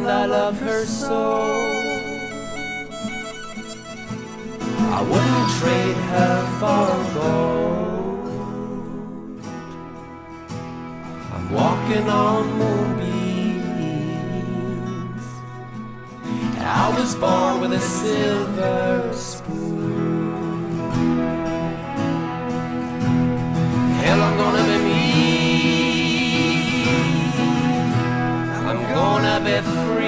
and I love her so. I wouldn't trade her for gold. I'm walking on moonbeams. I was born with a silver spoon. Hell, I'm gonna be me. I'm gonna be free.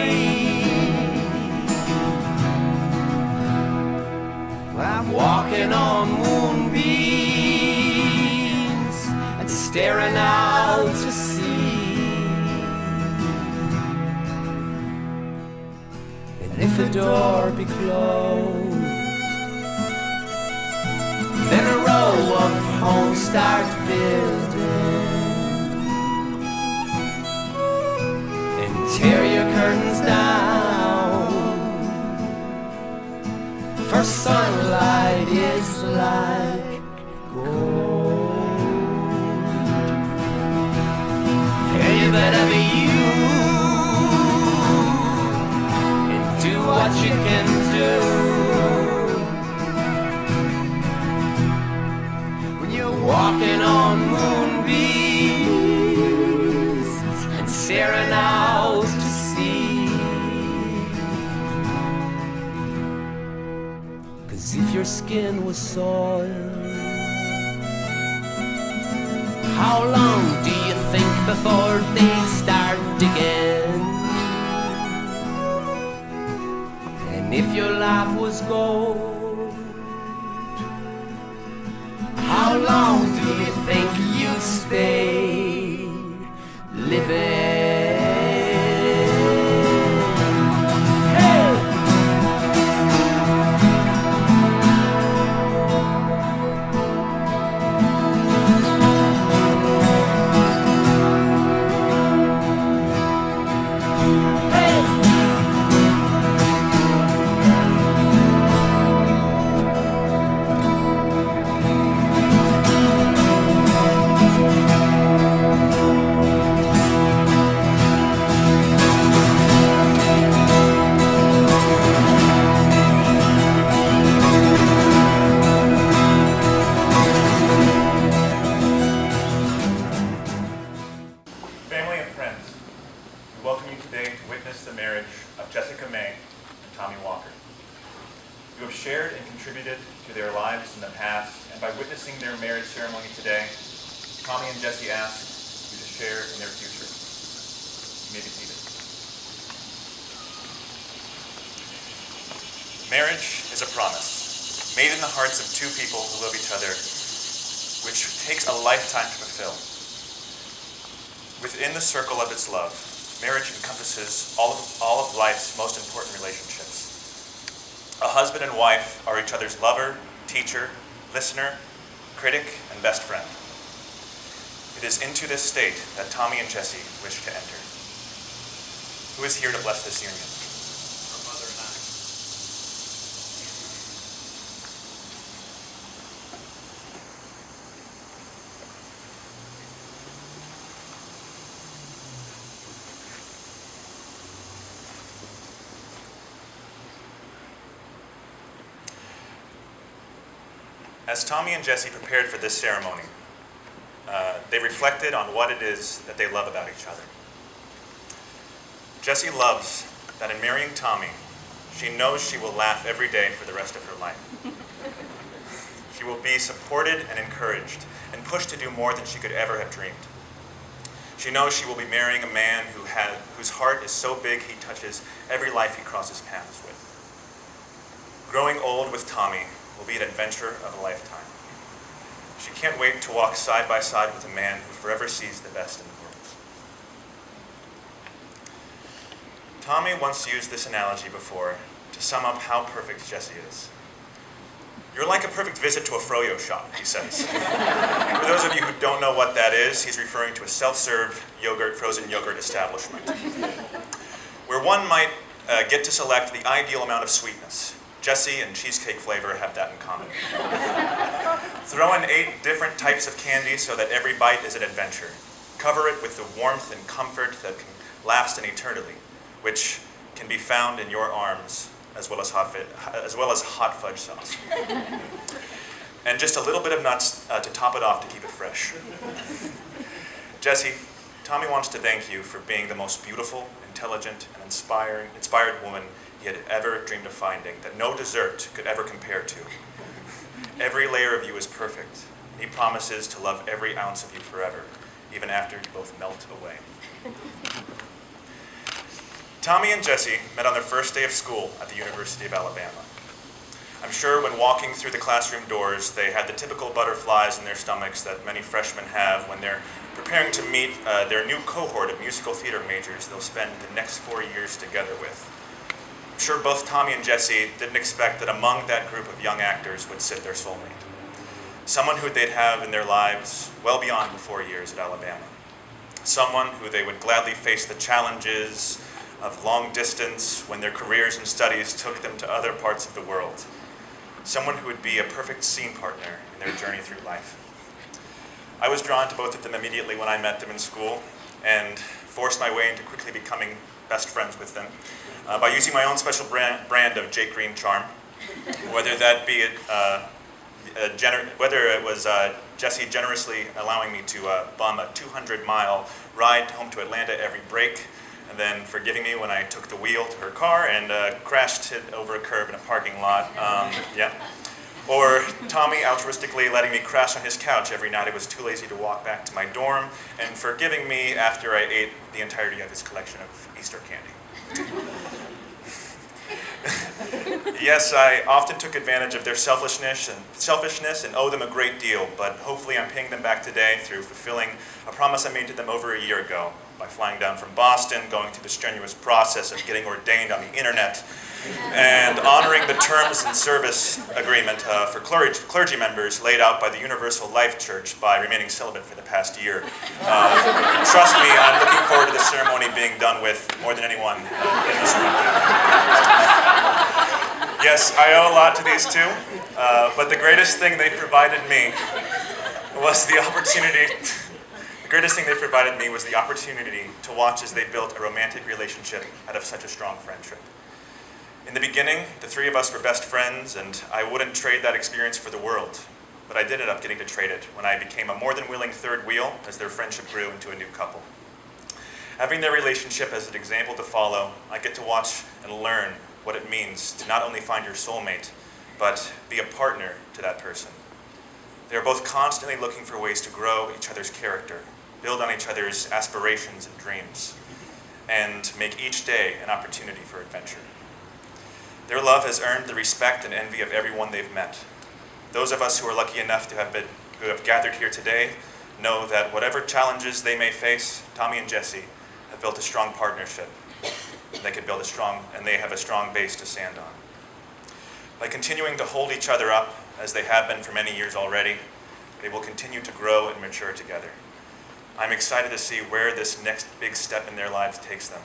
I'm walking on moonbeams and staring out to sea. And if the door be closed, then a row of homes start building. And tear your curtains down, for sunlight is like gold. And you better be you and do what you can do. When you're walking on moonbeams and staring out to sea. 'Cause if your skin was soiled, how long do you think before they'd start digging? And if your life was gold, how long do you think you'd stay living? Family and friends, we welcome you today to witness the marriage of Jessica May and Tommy Walker. You have shared and contributed to their lives in the past, and by witnessing their marriage ceremony today, Tommy and Jessie ask you to share in their future. You may be seated. Marriage is a promise, made in the hearts of two people who love each other, which takes a lifetime to fulfill. Within the circle of its love, marriage encompasses all of life's most important relationships. A husband and wife are each other's lover, teacher, listener, critic, and best friend. It is into this state that Tommy and Jessie wish to enter. Who is here to bless this union? Our mother and I. As Tommy and Jessie prepared for this ceremony, they reflected on what it is that they love about each other. Jessie loves that in marrying Tommy, she knows she will laugh every day for the rest of her life. She will be supported and encouraged and pushed to do more than she could ever have dreamed. She knows she will be marrying a man whose heart is so big he touches every life he crosses paths with. Growing old with Tommy will be an adventure of a lifetime. She can't wait to walk side by side with a man who forever sees the best in the world. Tommy once used this analogy before to sum up how perfect Jessie is. You're like a perfect visit to a froyo shop, he says. For those of you who don't know what that is, he's referring to a self-serve frozen yogurt establishment, where one might get to select the ideal amount of sweetness. Jessie and cheesecake flavor have that in common. Throw in 8 different types of candy so that every bite is an adventure. Cover it with the warmth and comfort that can last an eternity, which can be found in your arms as well as hot fudge sauce. And just a little bit of nuts to top it off to keep it fresh. Jessie, Tommy wants to thank you for being the most beautiful, intelligent, and inspired woman he had ever dreamed of finding, that no dessert could ever compare to. Every layer of you is perfect. He promises to love every ounce of you forever, even after you both melt away. Tommy and Jessie met on their first day of school at the University of Alabama. I'm sure when walking through the classroom doors, they had the typical butterflies in their stomachs that many freshmen have when they're preparing to meet their new cohort of musical theater majors they'll spend the next 4 years together with. I'm sure both Tommy and Jessie didn't expect that among that group of young actors would sit their soulmate. Someone who they'd have in their lives well beyond the 4 years at Alabama. Someone who they would gladly face the challenges of long distance when their careers and studies took them to other parts of the world. Someone who would be a perfect scene partner in their journey through life. I was drawn to both of them immediately when I met them in school and forced my way into quickly becoming best friends with them by using my own special brand of Jake Green charm, whether that be whether it was Jessie generously allowing me to bum a 200-mile ride home to Atlanta every break, and then forgiving me when I took the wheel to her car and crashed it over a curb in a parking lot. Or Tommy altruistically letting me crash on his couch every night I was too lazy to walk back to my dorm, and forgiving me after I ate the entirety of his collection of Easter candy. Yes, I often took advantage of their selfishness and owe them a great deal, but hopefully I'm paying them back today through fulfilling a promise I made to them over a year ago by flying down from Boston, going through the strenuous process of getting ordained on the internet, and honoring the terms and service agreement for clergy members laid out by the Universal Life Church by remaining celibate for the past year. Trust me, I'm looking forward to the ceremony being done with more than anyone in this room. Yes, I owe a lot to these two, but the greatest thing they provided me was the opportunity. The greatest thing they provided me was the opportunity to watch as they built a romantic relationship out of such a strong friendship. In the beginning, the three of us were best friends, and I wouldn't trade that experience for the world. But I did end up getting to trade it when I became a more than willing third wheel as their friendship grew into a new couple. Having their relationship as an example to follow, I get to watch and learn what it means to not only find your soulmate, but be a partner to that person. They are both constantly looking for ways to grow each other's character, build on each other's aspirations and dreams, and make each day an opportunity for adventure. Their love has earned the respect and envy of everyone they've met. Those of us who are lucky enough to who have gathered here today know that whatever challenges they may face, Tommy and Jessie have built a strong partnership. They have a strong base to stand on. By continuing to hold each other up, as they have been for many years already, they will continue to grow and mature together. I'm excited to see where this next big step in their lives takes them.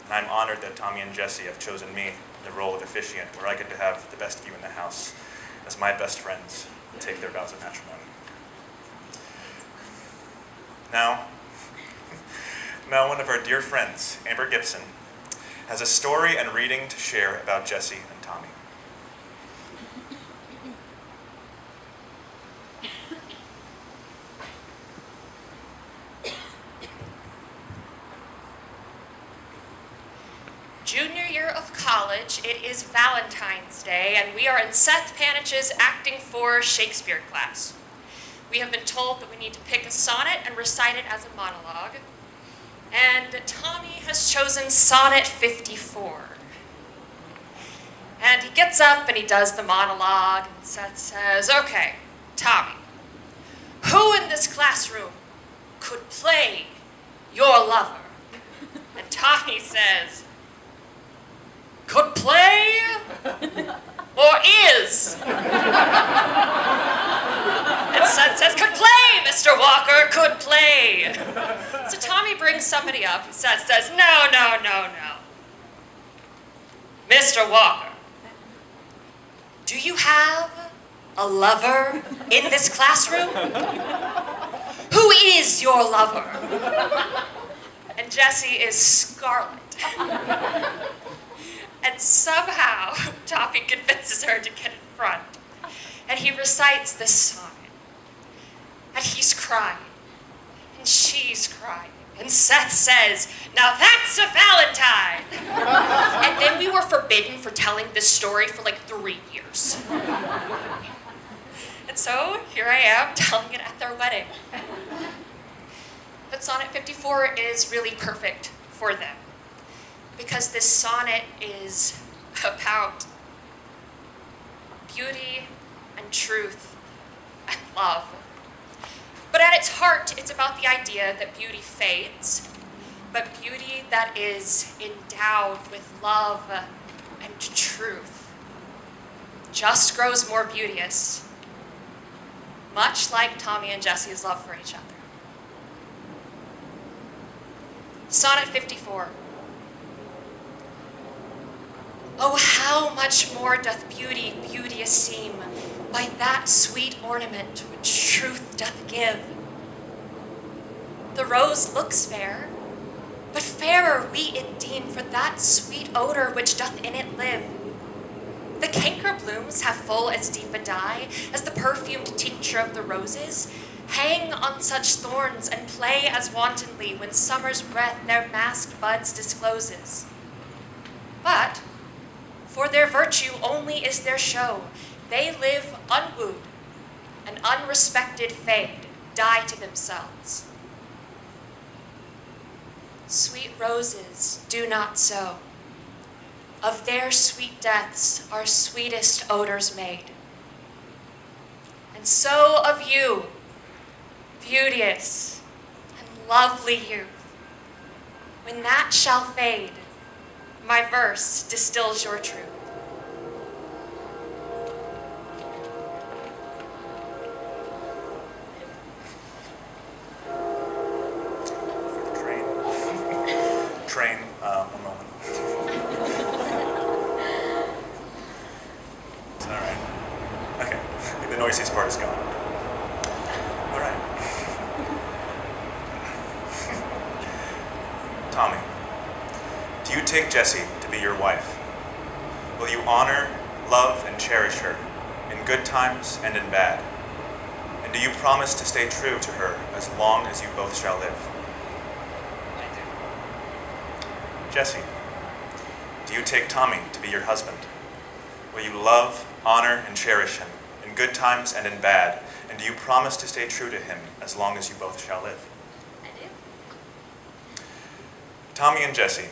And I'm honored that Tommy and Jessie have chosen me in the role of officiant, where I get to have the best view in the house as my best friends take their vows of matrimony. Now one of our dear friends, Amber Gibson, has a story and reading to share about Jessie and Tommy. Junior year of college, it is Valentine's Day, and we are in Seth Panich's Acting for Shakespeare class. We have been told that we need to pick a sonnet and recite it as a monologue, and Tommy has chosen Sonnet 54. And he gets up and he does the monologue, and Seth says, "Okay, Tommy, who in this classroom could play your lover?" And Tommy says, "Could play or is?" And Seth says, "Could play, Mr. Walker, could play." So Tommy brings somebody up, and Seth says, No. Mr. Walker, do you have a lover in this classroom? Who is your lover? And Jessie is scarlet. And somehow, Tommy convinces her to get in front. And he recites this sonnet. And he's crying. And she's crying. And Seth says, "Now that's a Valentine!" And then we were forbidden for telling this story for like 3 years. And so here I am telling it at their wedding. But Sonnet 54 is really perfect for them, because this sonnet is about beauty and truth and love. But at its heart, it's about the idea that beauty fades, but beauty that is endowed with love and truth just grows more beauteous, much like Tommy and Jesse's love for each other. Sonnet 54. Oh, how much more doth beauty beauteous seem by that sweet ornament which truth doth give. The rose looks fair, but fairer we it deem for that sweet odor which doth in it live. The canker blooms have full as deep a dye as the perfumed tincture of the roses, hang on such thorns and play as wantonly when summer's breath their masked buds discloses. But for their virtue only is their show. They live unwooed, and unrespected fade, die to themselves. Sweet roses do not so. Of their sweet deaths are sweetest odors made. And so of you, beauteous and lovely youth, when that shall fade, my verse distills your truth. Train, one moment. It's all right. Okay, I think the noisiest part is gone. All right. Tommy, do you take Jessie to be your wife? Will you honor, love, and cherish her in good times and in bad? And do you promise to stay true to her as long as you both shall live? Jessie, do you take Tommy to be your husband? Will you love, honor, and cherish him in good times and in bad? And do you promise to stay true to him as long as you both shall live? I do. Tommy and Jessie,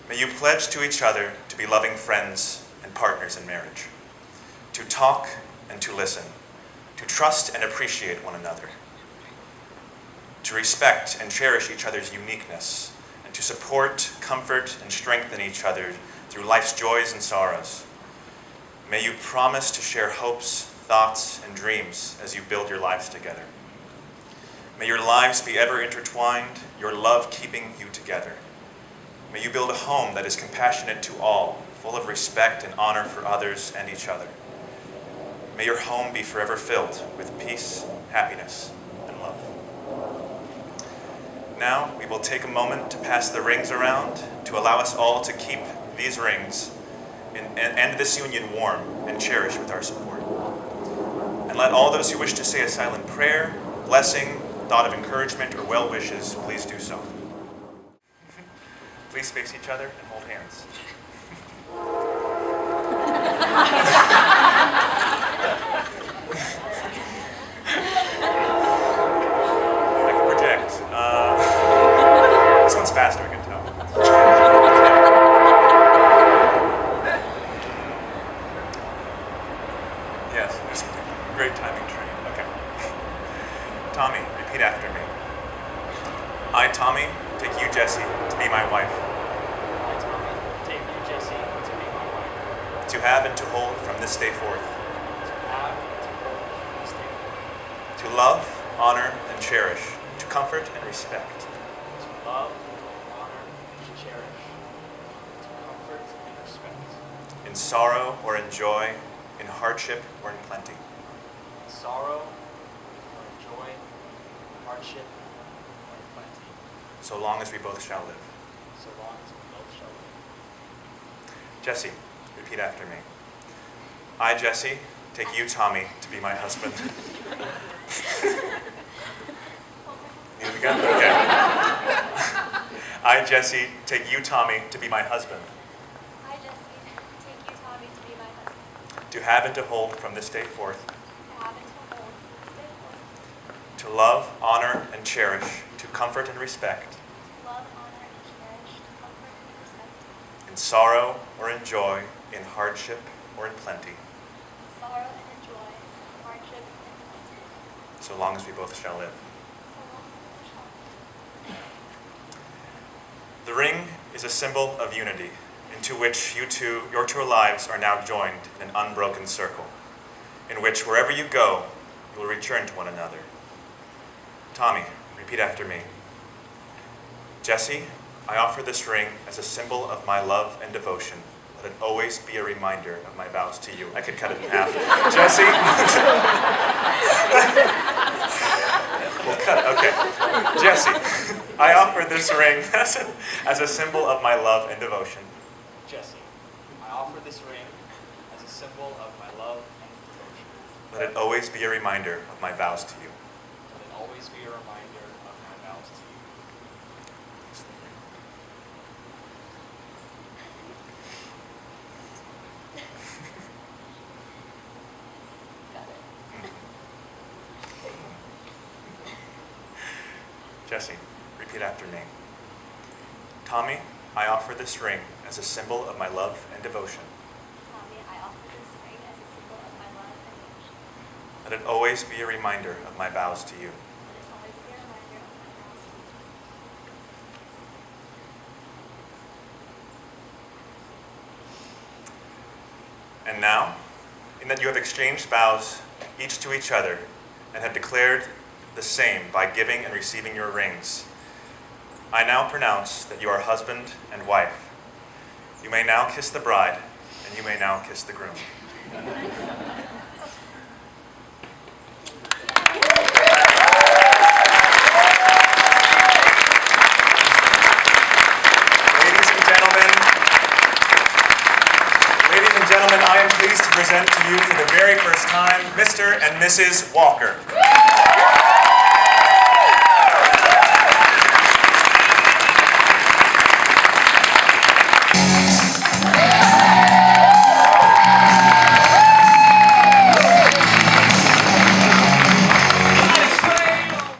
may you pledge to each other to be loving friends and partners in marriage, to talk and to listen, to trust and appreciate one another, to respect and cherish each other's uniqueness, to support, comfort, and strengthen each other through life's joys and sorrows. May you promise to share hopes, thoughts, and dreams as you build your lives together. May your lives be ever intertwined, your love keeping you together. May you build a home that is compassionate to all, full of respect and honor for others and each other. May your home be forever filled with peace, happiness, and love. Now, we will take a moment to pass the rings around to allow us all to keep these rings and this union warm and cherished with our support. And let all those who wish to say a silent prayer, blessing, thought of encouragement, or well wishes, please do so. Please face each other and hold hands. This one's faster, I can tell. Yes, there's a great timing train. Okay. Tommy, repeat after me. I, Tommy, take you, Jessie, to be my wife. I, Tommy, take you, Jessie, to be my wife. To have and to hold from this day forth. To have and to hold from this day forth. To love, honor, and cherish. To comfort and respect. To love, honor, and cherish. To comfort and respect. In sorrow or in joy, in hardship or in plenty. In sorrow or in joy, in hardship or in plenty. So long as we both shall live. So long as we both shall live. Jesse, repeat after me. I, Jesse, take you, Tommy, to be my husband. Need it again? Okay. I, Jesse, take you, Tommy, to be my husband. I, Jesse, take you, Tommy, to be my husband. To have and to hold from this day forth. To have and to hold from this day forth. To love, honor, and cherish. To comfort and respect. To love, honor, and cherish. To comfort and respect. In sorrow or in joy. In hardship or in plenty. In sorrow and in joy. In hardship and in plenty. So long as we both shall live. So long as we shall. The ring is a symbol of unity, into which your two lives are now joined in an unbroken circle, in which wherever you go, you will return to one another. Tommy, repeat after me. Jesse, I offer this ring as a symbol of my love and devotion. Let it always be a reminder of my vows to you. I could cut it in half. Jesse? We'll cut it, okay. Jesse, I offer this ring as a symbol of my love and devotion. Jesse, I offer this ring as a symbol of my love and devotion. Let it always be a reminder of my vows to you. Let it always be a reminder of my vows to you. Jesse, repeat after me. Tommy, I offer this ring as a symbol of my love and devotion. Tommy, I offer this ring as a symbol of my love and devotion. Let it always be a reminder of my vows to you. Let it always be a reminder of my vows to you. And now, in that you have exchanged vows each to each other and have declared the same by giving and receiving your rings, I now pronounce that you are husband and wife. You may now kiss the bride, and you may now kiss the groom. Ladies and gentlemen, I am pleased to present to you for the very first time, Mr. and Mrs. Walker.